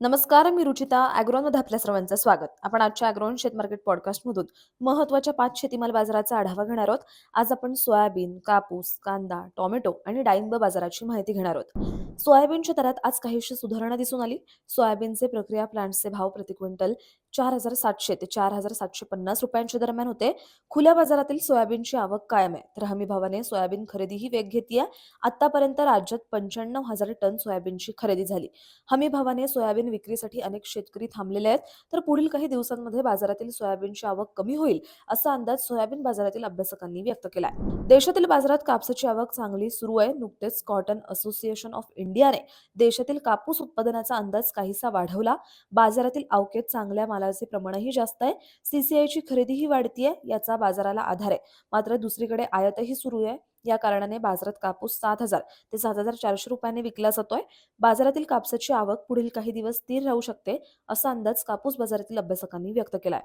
नमस्कार, मी रुचिता. ॲग्रोनमध्ये आपल्या सर्वांचं स्वागत. आपण आजच्या ॲग्रोन शेत मार्केट पॉडकास्टमधून महत्त्वाच्या 5 शेतीमाल बाजाराचा आढावा घेणार आहोत. आज आपण सोयाबीन, कापूस, कांदा, टोमॅटो आणि डाळिंब बाजाराची माहिती घेणार आहोत. सोयाबीनच्या दरात आज काहीशी सुधारणा दिसून आली. सोयाबीनचे प्रक्रिया प्लांट्सचे भाव प्रति क्विंटल 4,700 ते 4,750 रुपयांच्या दरम्यान होते. खुल्या बाजारातील सोयाबीनची आवक कायम आहे, तर हमी भावाने सोयाबीन खरेदीही वेग घेतीये. आतापर्यंत राज्यात 95,000 टन सोयाबीनची खरेदी झाली. हमी भावाने सोयाबीन विक्रीसाठी अनेक शेतकरी थांबलेले आहेत, तर पुढील काही दिवसांमध्ये बाजारातील सोयाबीनची आवक कमी होईल, असा अंदाज सोयाबीन बाजारातील अभ्यासकांनी व्यक्त केलाय. देशातील बाजारात कापसाची आवक चांगली सुरू आहे. नुकतेच कॉटन असोसिएशन ऑफ इंडियाने देशातील कापूस उत्पादनाचा अंदाज काहीसा वाढवला. बाजारातील अवकेत चांगल्या मालाचे प्रमाणही जास्त आहे. सीसीआयची खरेदीही वाढतीये, याचा बाजाराला आधार आहे. मात्र दुसरीकडे आयातही सुरू आहे. या कारणाने बाजारात कापूस 7,000 ते 7,400 रुपयांनी विकला जातोय. बाजारातील कापसाची आवक पुढील काही दिवस स्थिर राहू शकते, असा अंदाज कापूस बाजारातील अभ्यासकांनी व्यक्त केलाय.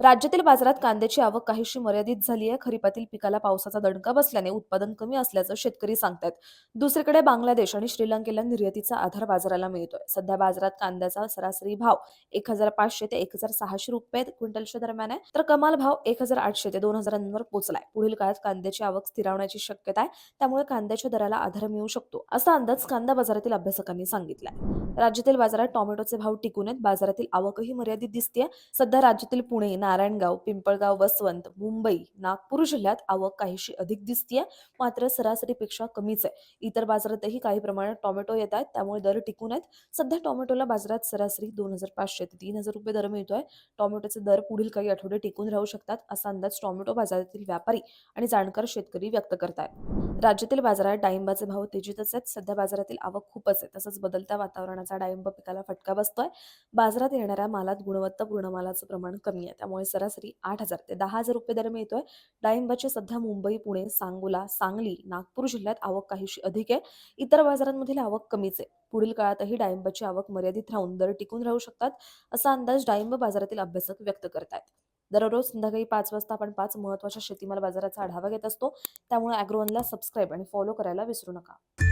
राज्यातील बाजारात कांद्याची आवक काहीशी मर्यादित झाली आहे. खरीपातील पिकाला पावसाचा दणका बसल्याने उत्पादन कमी असल्याचं शेतकरी सांगतात. दुसरीकडे बांगलादेश आणि श्रीलंकेला निर्यातीचा आधार बाजाराला मिळतोय. सध्या बाजारात कांद्याचा सरासरी भाव 1,500 ते 1,600 रुपये क्विंटलच्या दरम्यान आहे, तर कमाल भाव 1,800 ते 2,000 वर पोहोचलाय. पुढील काळात कांद्याची आवक स्थिरावण्याची शक्यता आहे, त्यामुळे कांद्याच्या दराला आधार मिळू शकतो, असा अंदाज कांदा बाजारातील अभ्यासकांनी सांगितलाय. राज्यातील बाजारात टोमॅटोचे भाव टिकून आहेत. बाजारातील आवकही मर्यादित दिसते. सध्या राज्यातील पुणे, नारायणगाव, पिंपळगाव, वसवंत, मुंबई, नागपूर जिल्ह्यात आवक काहीशी अधिक दिसतीये, मात्र सरासरीपेक्षा कमीच आहे. इतर बाजारातही काही प्रमाणात टोमॅटो येत आहेत, त्यामुळे दर टिकून आहेत. सध्या टोमॅटोला बाजारात सरासरी 2,500 ते 3,000 रुपये दर मिळतोय. टोमॅटोचे दर पुढील काही आठवडे टिकून राहू शकतात, असा अंदाज टोमॅटो बाजारातील व्यापारी आणि जाणकार शेतकरी व्यक्त करतायत. राज्यातील बाजारात डाळिंबाचे भाव तेजीतच आहेत. सध्या बाजारातील आवक खूपच आहे. तसंच बदलत्या वातावरणाचा डाळिंब पिकाला फटका बसतोय. बाजारात येणाऱ्या मालात गुणवत्तापूर्ण मालाचं प्रमाण कमी आहे, त्यामुळे सरासरी 8,000 ते 10,000 रुपये दर मिळतोय. डाळिंबाची सध्या मुंबई, पुणे, सांगोला, सांगली, नागपूर जिल्ह्यात आवक काहीशी अधिक आहे. इतर बाजारांमधील आवक कमीच आहे. पुढील काळातही डाळिंबाची आवक मर्यादित राहून दर टिकून राहू शकतात, असा अंदाज डाळिंब बाजारातील अभ्यासक व्यक्त करतायत. दररोज संध्याकाळी 5 वाजता आपण 5 महत्त्वाच्या शेतीमाल बाजाराचा आढावा घेत असतो. त्यामुळे ॲग्रोवनला सबस्क्राईब आणि फॉलो करायला विसरू नका.